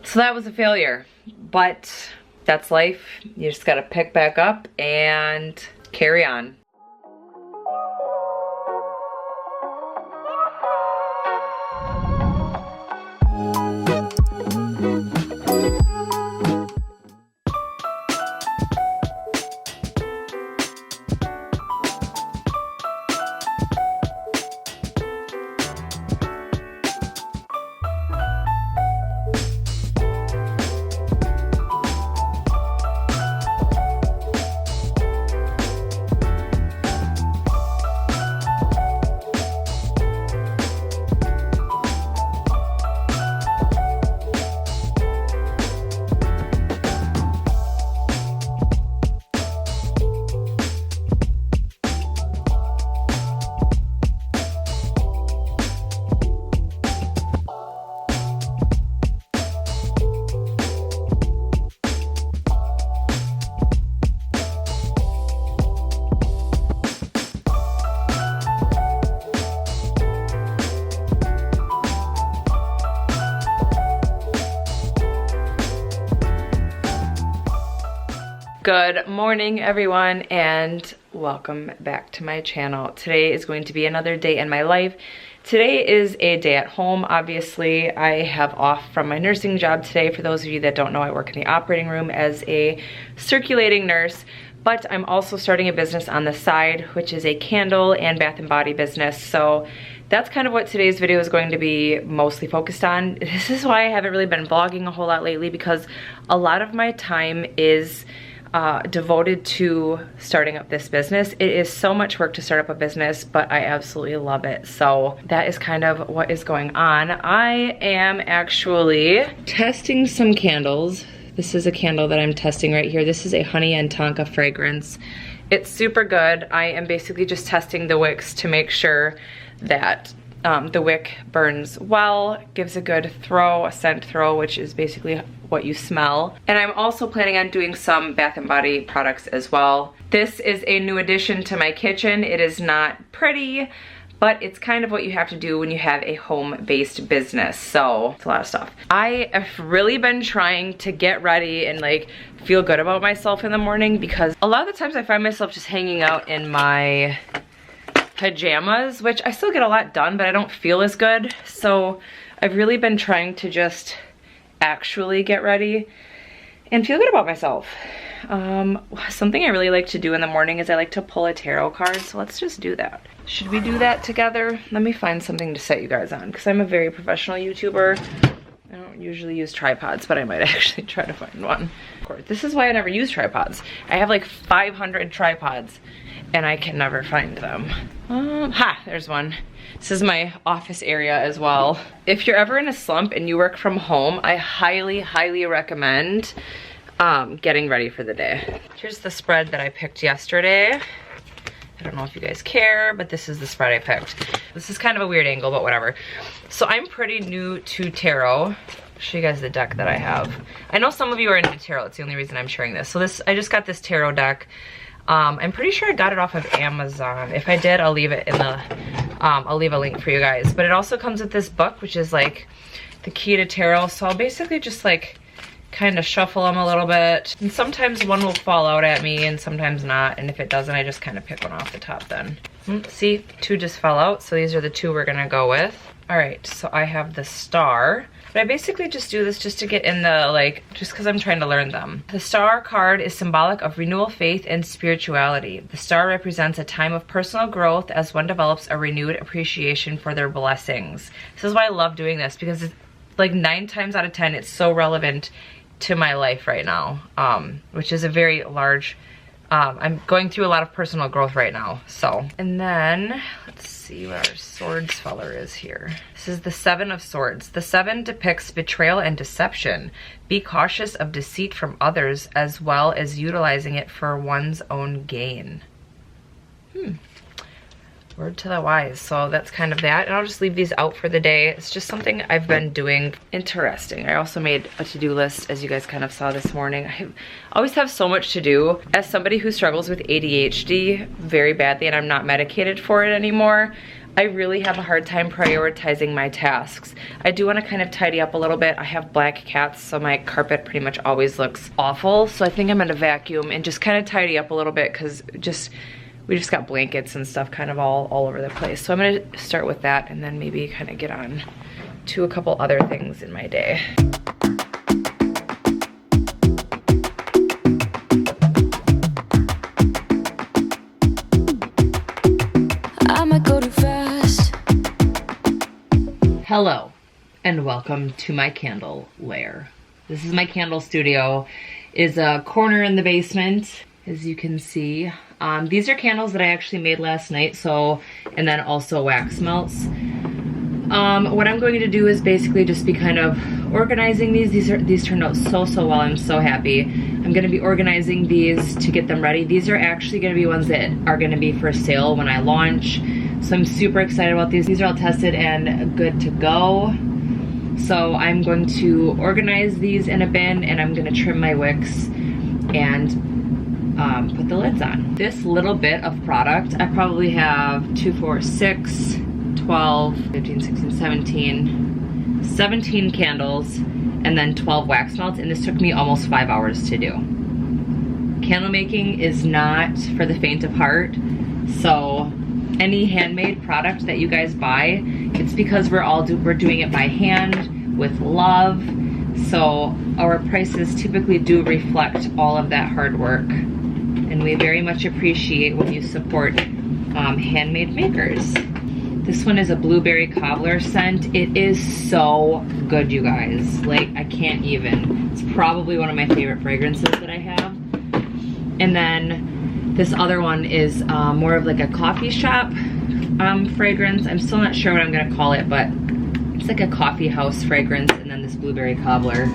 So that was a failure, but that's life. You just gotta pick back up and carry on. Good morning everyone and welcome back to my channel. Today is going to be another day in my life. Today is a day at home. Obviously I have off from my nursing job today. For those of you that don't know, I work in the operating room as a circulating nurse, but I'm also starting a business on the side, which is a candle and bath and body business. So that's kind of what today's video is going to be mostly focused on. This is why I haven't really been vlogging a whole lot lately, because a lot of my time is devoted to starting up this business. It is so much work to start up a business, but I absolutely love it. So that is kind of what is going on. I am actually testing some candles. This is a candle that I'm testing right here. This is a honey and tonka fragrance. It's super good. I am basically just testing the wicks to make sure that the wick burns well, gives a good throw, a scent throw, which is basically what you smell. And I'm also planning on doing some bath and body products as well. This is a new addition to my kitchen. It is not pretty, but it's kind of what you have to do when you have a home-based business. So it's a lot of stuff. I have really been trying to get ready and like feel good about myself in the morning, because a lot of the times I find myself just hanging out in my pajamas, which I still get a lot done, but I don't feel as good. So I've really been trying to just actually get ready and feel good about myself. Something I really like to do in the morning is I like to pull a tarot card. So let's just do that. Should we do that together? Let me find something to set you guys on, because I'm a very professional YouTuber. I don't usually use tripods, but I might actually try to find one. Of course, this is why I never use tripods. I have like 500 tripods and I can never find them. There's one. This is my office area as well. If you're ever in a slump and you work from home, I highly, highly recommend getting ready for the day. Here's the spread that I picked yesterday. I don't know if you guys care, but this is the spread I picked. This is kind of a weird angle, but whatever. So I'm pretty new to tarot. I'll show you guys the deck that I have. I know some of you are into tarot. It's the only reason I'm sharing this. So I just got this tarot deck. I'm pretty sure I got it off of Amazon. If I did, I'll leave it in the, I'll leave a link for you guys. But it also comes with this book, which is like the key to tarot. So I'll basically just like kind of shuffle them a little bit. And sometimes one will fall out at me and sometimes not. And if it doesn't, I just kind of pick one off the top then. See, 2 just fell out. So these are the 2 we're gonna go with. All right, so I have the star. But I basically just do this just to get in the, like, just because I'm trying to learn them. The star card is symbolic of renewal, faith, and spirituality. The star represents a time of personal growth as one develops a renewed appreciation for their blessings. This is why I love doing this, because it's like 9 times out of 10, it's so relevant to my life right now, which is a very large, I'm going through a lot of personal growth right now, so. And then, let's see what our swords feller is here. This is the 7 of Swords. The 7 depicts betrayal and deception. Be cautious of deceit from others as well as utilizing it for one's own gain. Word to the wise. So that's kind of that. And I'll just leave these out for the day. It's just something I've been doing. Interesting. I also made a to-do list, as you guys kind of saw this morning. I always have so much to do. As somebody who struggles with ADHD very badly, and I'm not medicated for it anymore, I really have a hard time prioritizing my tasks. I do want to kind of tidy up a little bit. I have black cats, so my carpet pretty much always looks awful. So I think I'm gonna vacuum and just kind of tidy up a little bit because we just got blankets and stuff kind of all over the place. So I'm gonna start with that and then maybe kind of get on to a couple other things in my day. Hello and welcome to my candle lair. This is my candle studio. It is a corner in the basement, as you can see. These are candles that I actually made last night, and then also wax melts. What I'm going to do is basically just be kind of organizing these. These turned out so well. I'm so happy. I'm going to be organizing these to get them ready. These are actually going to be ones that are going to be for sale when I launch. So I'm super excited about these. These are all tested and good to go. So I'm going to organize these in a bin and I'm going to trim my wicks and put the lids on. This little bit of product, I probably have 2, 4, 6, 12, 15, 16, 17 candles and then 12 wax melts, and this took me almost 5 hours to do. Candle making is not for the faint of heart, so any handmade product that you guys buy, it's because we're doing it by hand with love. So our prices typically do reflect all of that hard work. And we very much appreciate when you support handmade makers. This one is a blueberry cobbler scent. It is so good, you guys. Like, I can't even. It's probably one of my favorite fragrances that I have. And then this other one is more of like a coffee shop fragrance. I'm still not sure what I'm gonna call it, but it's like a coffee house fragrance, and then this blueberry cobbler.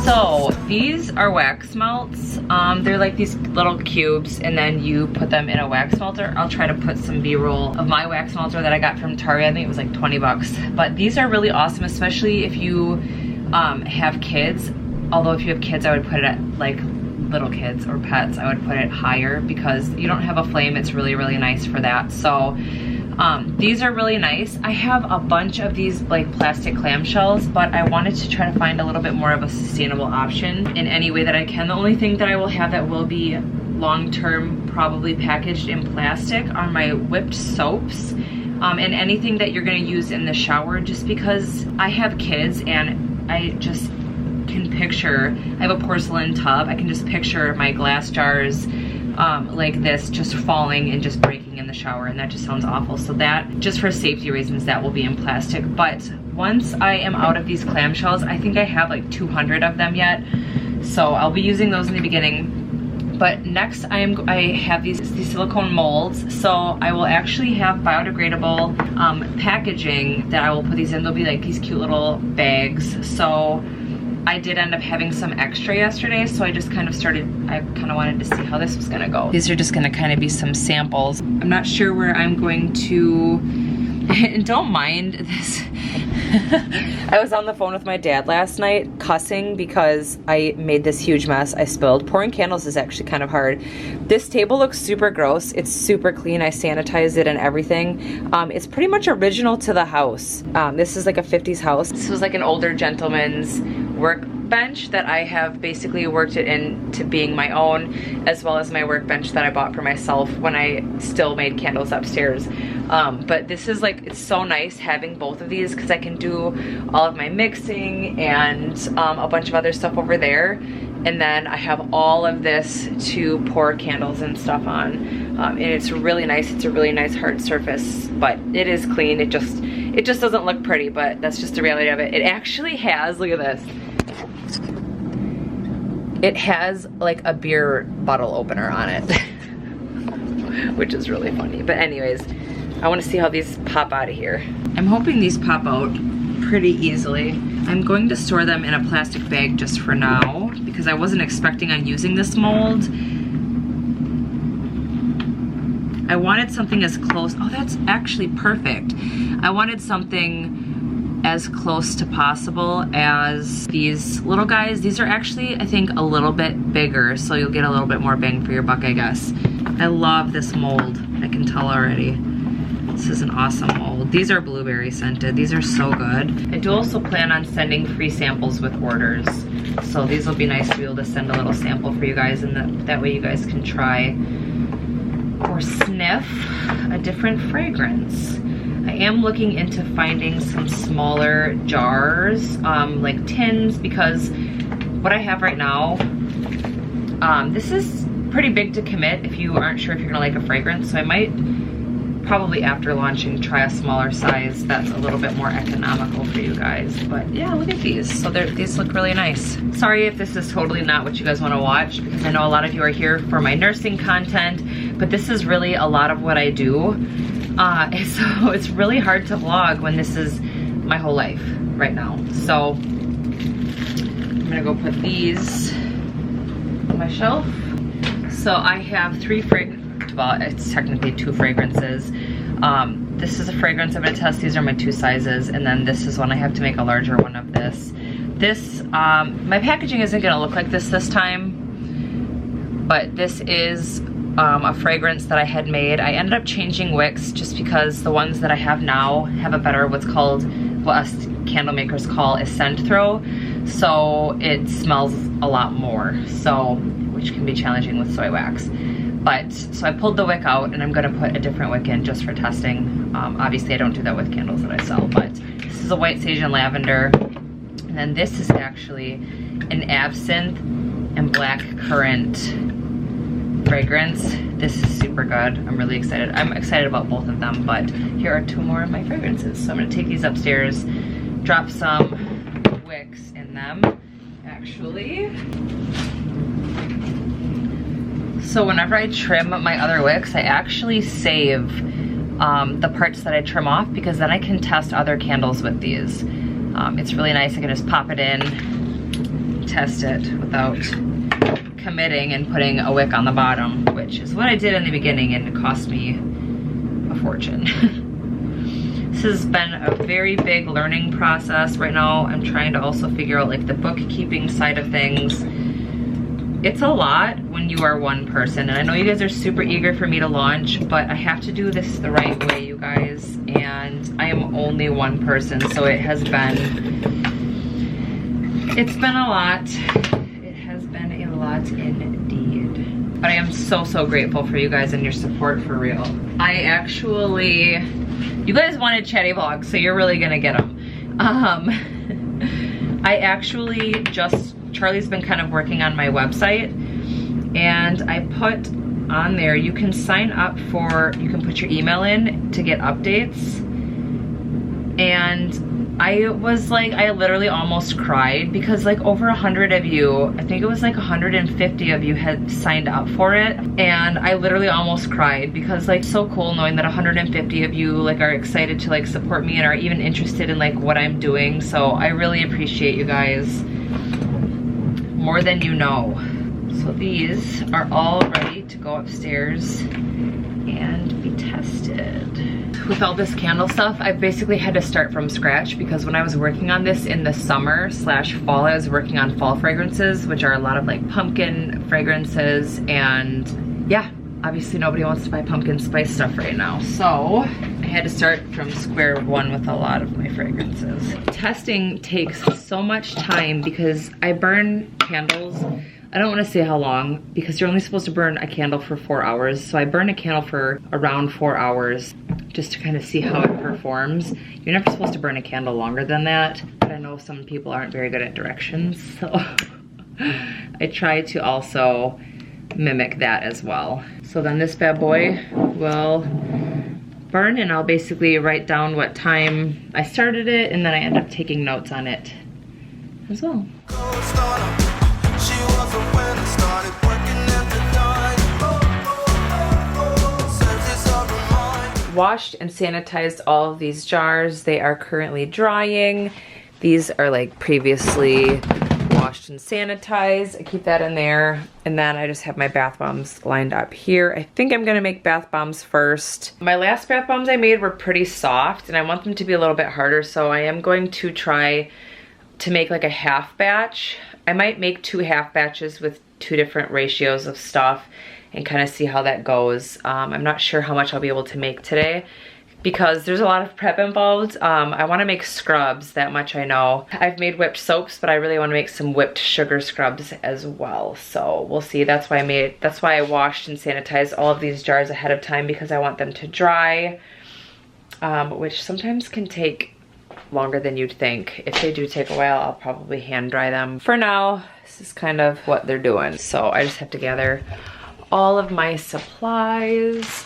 So these are wax melts. They're like these little cubes, and then you put them in a wax melter. I'll try to put some B-roll of my wax melter that I got from Target. I think it was like 20 bucks. But these are really awesome, especially if you have kids. Although if you have kids, I would put it at like little kids or pets, I would put it higher because you don't have a flame. It's really, really nice for that. So these are really nice. I have a bunch of these like plastic clamshells, but I wanted to try to find a little bit more of a sustainable option in any way that I can. The only thing that I will have that will be long-term probably packaged in plastic are my whipped soaps and anything that you're gonna use in the shower, just because I have kids and I just can picture, I have a porcelain tub, I can just picture my glass jars like this just falling and just breaking in the shower, and that just sounds awful. So that, just for safety reasons, that will be in plastic. But once I am out of these clamshells, I think I have like 200 of them yet, so I'll be using those in the beginning. But next I have these silicone molds, so I will actually have biodegradable packaging that I will put these in. They'll be like these cute little bags. So I did end up having some extra yesterday, so I just kind of wanted to see how this was gonna go. These are just gonna kind of be some samples. I'm not sure where I'm going to, and don't mind this I was on the phone with my dad last night cussing because I made this huge mess. I spilled. Pouring candles is actually kind of hard. This table looks super gross. It's super clean. I sanitized it and everything. It's pretty much original to the house. This is like a 50s house. This was like an older gentleman's workbench that I have basically worked it into being my own, as well as my workbench that I bought for myself when I still made candles upstairs. But this is like, it's so nice having both of these because I can do all of my mixing and a bunch of other stuff over there. And then I have all of this to pour candles and stuff on. And it's really nice. It's a really nice hard surface, but it is clean. It just doesn't look pretty, but that's just the reality of it. It actually has, look at this. It has like a beer bottle opener on it, which is really funny. But anyways, I want to see how these pop out of here. I'm hoping these pop out pretty easily. I'm going to store them in a plastic bag just for now because I wasn't expecting on using this mold. I wanted something as close, oh, that's actually perfect. I wanted something as close to possible as these little guys. These are actually, I think, a little bit bigger, so you'll get a little bit more bang for your buck, I guess. I love this mold, I can tell already. This is an awesome mold. These are blueberry scented. These are so good. I do also plan on sending free samples with orders. So these will be nice to be able to send a little sample for you guys, and that way you guys can try or sniff a different fragrance. I am looking into finding some smaller jars, like tins, because what I have right now, this is pretty big to commit if you aren't sure if you're gonna like a fragrance. So I might probably after launching try a smaller size that's a little bit more economical for you guys. But yeah, look at these. So these look really nice. Sorry if this is totally not what you guys want to watch, because I know a lot of you are here for my nursing content, but this is really a lot of what I do. So it's really hard to vlog when this is my whole life right now. So I'm gonna go put these on my shelf. So I have three fragrances, well, it's technically 2 fragrances. This is a fragrance I'm gonna test. These are my 2 sizes, and then this is one I have to make a larger one of this. This, my packaging isn't gonna look like this time, but this is a fragrance that I had made. I ended up changing wicks just because the ones that I have now have a better, what's called, what us candle makers call a scent throw. So it smells a lot more, so, which can be challenging with soy wax. But, so I pulled the wick out and I'm gonna put a different wick in just for testing. Obviously I don't do that with candles that I sell, but this is a white sage and lavender. And then this is actually an absinthe and black currant fragrance. This is super good. I'm really excited. I'm excited about both of them, but here are 2 more of my fragrances. So I'm gonna take these upstairs, drop some wicks in them, actually. So whenever I trim my other wicks, I actually save the parts that I trim off, because then I can test other candles with these. It's really nice. I can just pop it in, test it without committing and putting a wick on the bottom, which is what I did in the beginning, and it cost me a fortune. This has been a very big learning process. Right now I'm trying to also figure out like the bookkeeping side of things. It's a lot when you are one person, and I know you guys are super eager for me to launch, but I have to do this the right way, you guys, and I am only one person, so it's been a lot. Indeed. But I am so grateful for you guys and your support, for real. You guys wanted chatty vlogs, so you're really gonna get them. I actually Charlie's been kind of working on my website, and I put on there, you can sign up for, you can put your email in to get updates. And I was like, I literally almost cried because like over 100 of you, I think it was like 150 of you had signed up for it. And I literally almost cried because like so cool knowing that 150 of you like are excited to like support me and are even interested in like what I'm doing. So I really appreciate you guys more than you know. So these are all ready to go upstairs and be tested. with all this candle stuff, I basically had to start from scratch because when I was working on this in the summer slash fall, I was working on fall fragrances, which are a lot of like pumpkin fragrances, and yeah, obviously nobody wants to buy pumpkin spice stuff right now. So I had to start from square one with a lot of my fragrances. Testing takes so much time because I burn candles. I don't want to say how long because you're only supposed to burn a candle for 4 hours. So I burn a candle for around 4 hours just to kind of see how it performs. You're never supposed to burn a candle longer than that, but I know some people aren't very good at directions. So I try to also mimic that as well. So then this bad boy will burn, and I'll basically write down what time I started it, and then I end up taking notes on it as well. Washed and sanitized all of these jars. They are currently drying. These are like previously washed and sanitized. I keep that in there. And then I just have my bath bombs lined up here. I think I'm gonna make bath bombs first. My last bath bombs I made were pretty soft and I want them to be a little bit harder, so I am going to try to make like a half batch. I might make 2 half batches with 2 different ratios of stuff and kind of see how that goes. I'm not sure how much I'll be able to make today because there's a lot of prep involved. I want to make scrubs, that much I know. I've made whipped soaps, but I really want to make some whipped sugar scrubs as well. So we'll see. That's why I washed and sanitized all of these jars ahead of time, because I want them to dry, which sometimes can take longer than you'd think. If they do take a while, I'll probably hand dry them. For now, this is kind of what they're doing. So I just have to gather all of my supplies.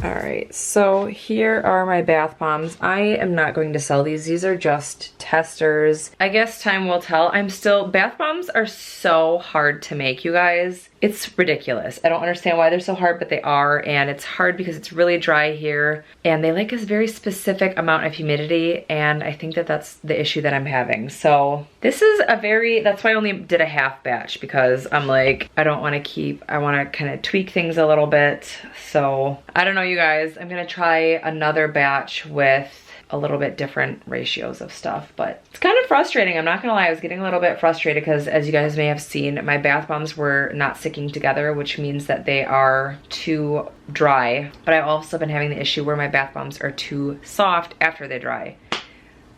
Alright, so here are my bath bombs. I am not going to sell these. These are just testers. I guess time will tell. Bath bombs are so hard to make, you guys. It's ridiculous. I don't understand why they're so hard, but they are, and it's hard because it's really dry here, and they like a very specific amount of humidity, and I think that that's the issue that I'm having. So this is that's why I only did a half batch, because I'm like, I want to kind of tweak things a little bit. So I don't know, you guys. I'm gonna try another batch with a little bit different ratios of stuff, but it's kind of frustrating. I'm not gonna lie, I was getting a little bit frustrated because, as you guys may have seen, my bath bombs were not sticking together, which means that they are too dry. But I've also been having the issue where my bath bombs are too soft after they dry.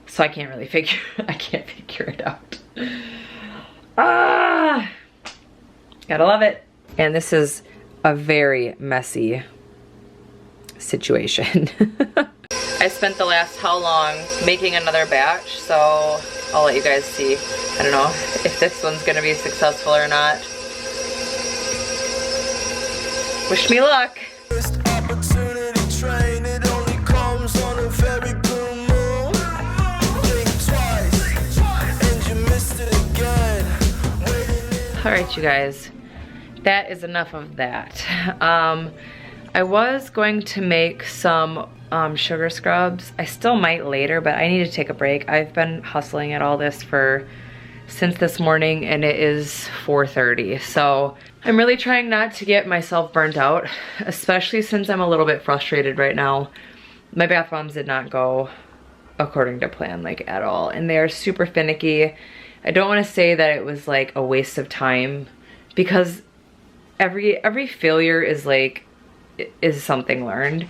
So I can't really figure it out. Gotta love it. And this is a very messy situation. I spent the last how long making another batch, so I'll let you guys see. I don't know if this one's gonna be successful or not. Wish me luck. Alright, you guys, that is enough of that. I was going to make some sugar scrubs. I still might later, but I need to take a break. I've been hustling at all this since this morning, and it is 4:30. So I'm really trying not to get myself burnt out, especially since I'm a little bit frustrated right now. My bath bombs did not go according to plan, like, at all, and they are super finicky. I don't want to say that it was like a waste of time, because every failure is something learned.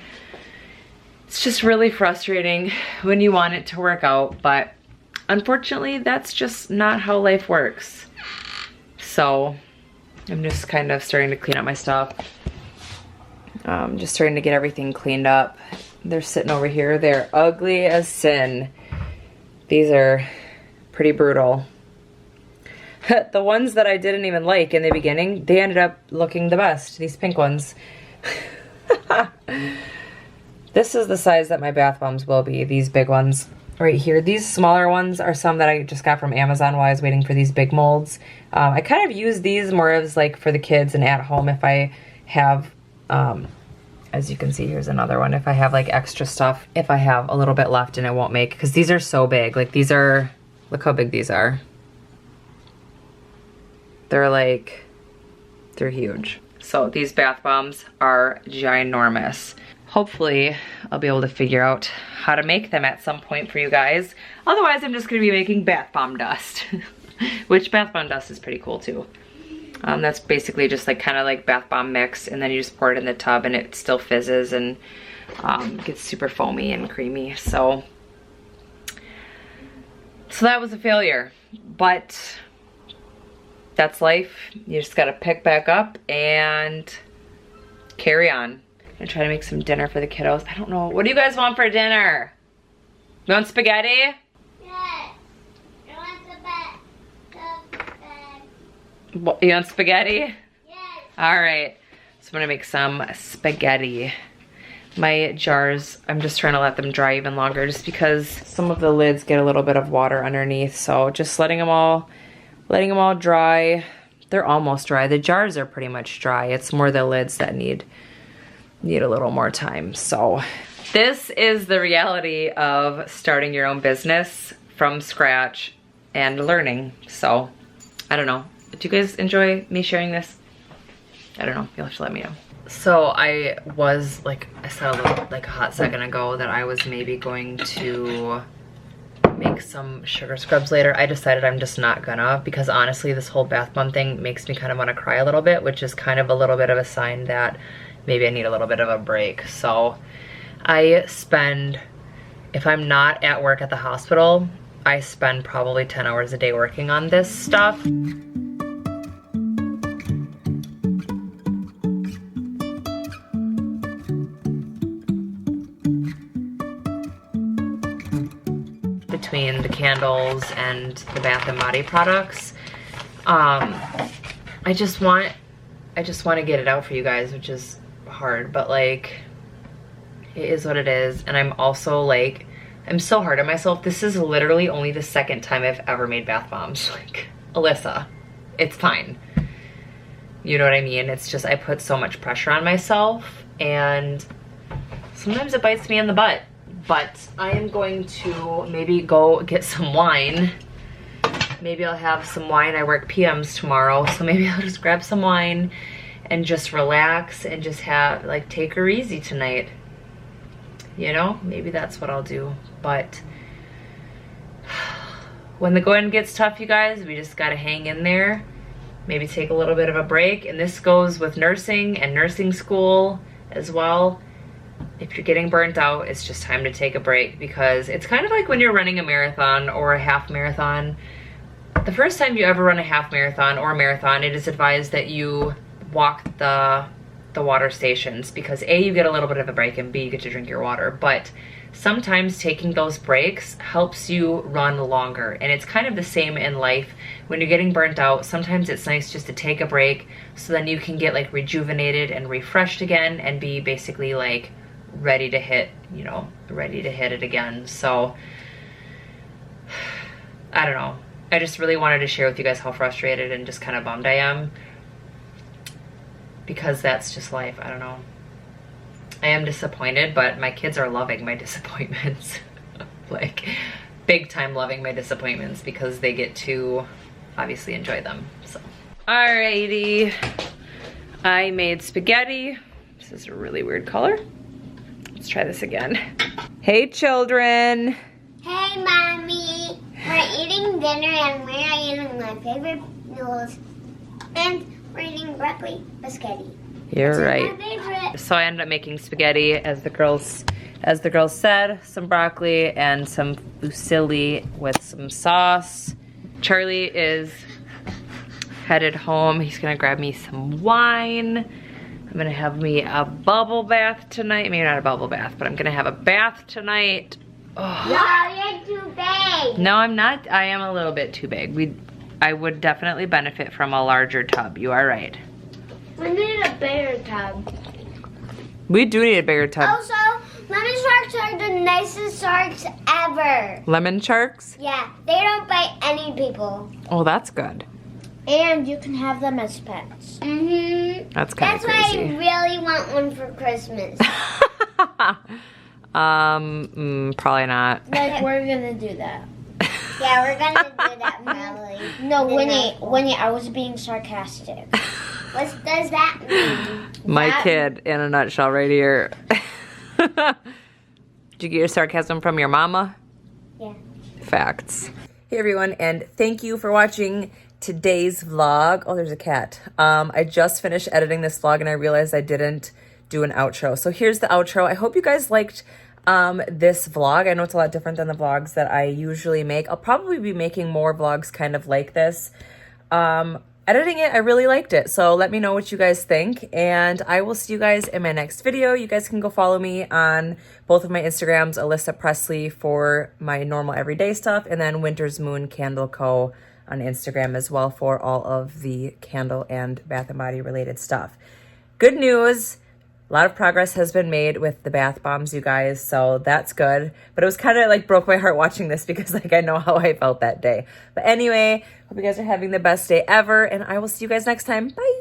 It's just really frustrating when you want it to work out, but unfortunately that's just not how life works. So I'm just kind of starting to clean up my stuff. Just starting to get everything cleaned up. They're sitting over here. They're ugly as sin. These are pretty brutal. The ones that I didn't even like in the beginning, they ended up looking the best. These pink ones. This is the size that my bath bombs will be, these big ones right here. These smaller ones are some that I just got from Amazon while I was waiting for these big molds. I kind of use these more as like for the kids and at home if I have as you can see, here's another one. If I have like extra stuff, if I have a little bit left and it won't make, because these are so big. Like these are, look how big these are. They're huge. So these bath bombs are ginormous. Hopefully I'll be able to figure out how to make them at some point for you guys. Otherwise I'm just gonna be making bath bomb dust, which bath bomb dust is pretty cool too. That's basically just like kind of like bath bomb mix, and then you just pour it in the tub and it still fizzes and gets super foamy and creamy. So that was a failure, but that's life. You just gotta pick back up and carry on. I'm gonna try to make some dinner for the kiddos. I don't know, what do you guys want for dinner? You want spaghetti? You want spaghetti? Yes. All right, so I'm gonna make some spaghetti. My jars, I'm just trying to let them dry even longer just because some of the lids get a little bit of water underneath. So just letting them all dry. They're almost dry. The jars are pretty much dry. It's more the lids that need a little more time. So this is the reality of starting your own business from scratch and learning. So I don't know. Do you guys enjoy me sharing this? I don't know, you'll have to let me know. So I was, like I said a hot second ago, that I was maybe going to make some sugar scrubs later. I decided I'm just not gonna, because honestly this whole bath bomb thing makes me kind of want to cry a little bit, which is kind of a little bit of a sign that maybe I need a little bit of a break. So I spend, if I'm not at work at the hospital, I spend probably 10 hours a day working on this stuff. Between the candles and the bath and body products, I just want to get it out for you guys, which is hard, but like it is what it is. And I'm also like, I'm so hard on myself. This is literally only the second time I've ever made bath bombs. Like, Alyssa, it's fine. You know what I mean? It's just I put so much pressure on myself, and sometimes it bites me in the butt. But I am going to maybe go get some wine. Maybe I'll have some wine. I work PMs tomorrow, so maybe I'll just grab some wine and just relax and just have, like, take her easy tonight. You know, maybe that's what I'll do. But when the going gets tough, you guys, we just gotta hang in there. Maybe take a little bit of a break. And this goes with nursing and nursing school as well. If you're getting burnt out, it's just time to take a break, because it's kind of like when you're running a marathon or a half marathon. The first time you ever run a half marathon or a marathon, it is advised that you walk the water stations, because A, you get a little bit of a break, and B, you get to drink your water. But sometimes taking those breaks helps you run longer, and it's kind of the same in life. When you're getting burnt out, sometimes it's nice just to take a break, so then you can get like rejuvenated and refreshed again and be basically like ready to hit, you know, ready to hit it again. So I don't know, I just really wanted to share with you guys how frustrated and just kind of bummed I am, because that's just life. I don't know, I am disappointed, but my kids are loving my disappointments. Like big time loving my disappointments, because they get to obviously enjoy them. So alrighty, I made spaghetti. This is a really weird color. Let's try this again. Hey children. Hey mommy. We're eating dinner and we're eating my favorite noodles. And we're eating broccoli biscotti. You're right. My favorite. So I ended up making spaghetti, as the girls said, some broccoli and some fusilli with some sauce. Charlie is headed home. He's gonna grab me some wine. I'm gonna have me a bubble bath tonight. Maybe not a bubble bath, but I'm gonna have a bath tonight. Oh. No, you're too big. No, I'm not. I am a little bit too big. I would definitely benefit from a larger tub. You are right. We need a bigger tub. We do need a bigger tub. Also, lemon sharks are the nicest sharks ever. Lemon sharks? Yeah, they don't bite any people. Oh, that's good. And you can have them as pets. That's kind of That's why crazy. I really want one for Christmas. Probably not. Like, we're gonna do that. Yeah, we're gonna do that probably. No, Winnie, I was being sarcastic. What does that mean? My That- kid in a nutshell right here. Did you get your sarcasm from your mama? Yeah. Facts. Hey everyone, and thank you for watching today's vlog. Oh, there's a cat. I just finished editing this vlog and I realized I didn't do an outro. So here's the outro. I hope you guys liked this vlog. I know it's a lot different than the vlogs that I usually make. I'll probably be making more vlogs kind of like this. Editing it, I really liked it. So let me know what you guys think, and I will see you guys in my next video. You guys can go follow me on both of my Instagrams, Alyssa Presley for my normal everyday stuff, and then Winter's Moon Candle Co. on Instagram as well for all of the candle and Bath & Body related stuff. Good news. A lot of progress has been made with the bath bombs, you guys, so that's good. But it was kind of like broke my heart watching this because like I know how I felt that day. But anyway, hope you guys are having the best day ever, and I will see you guys next time. Bye!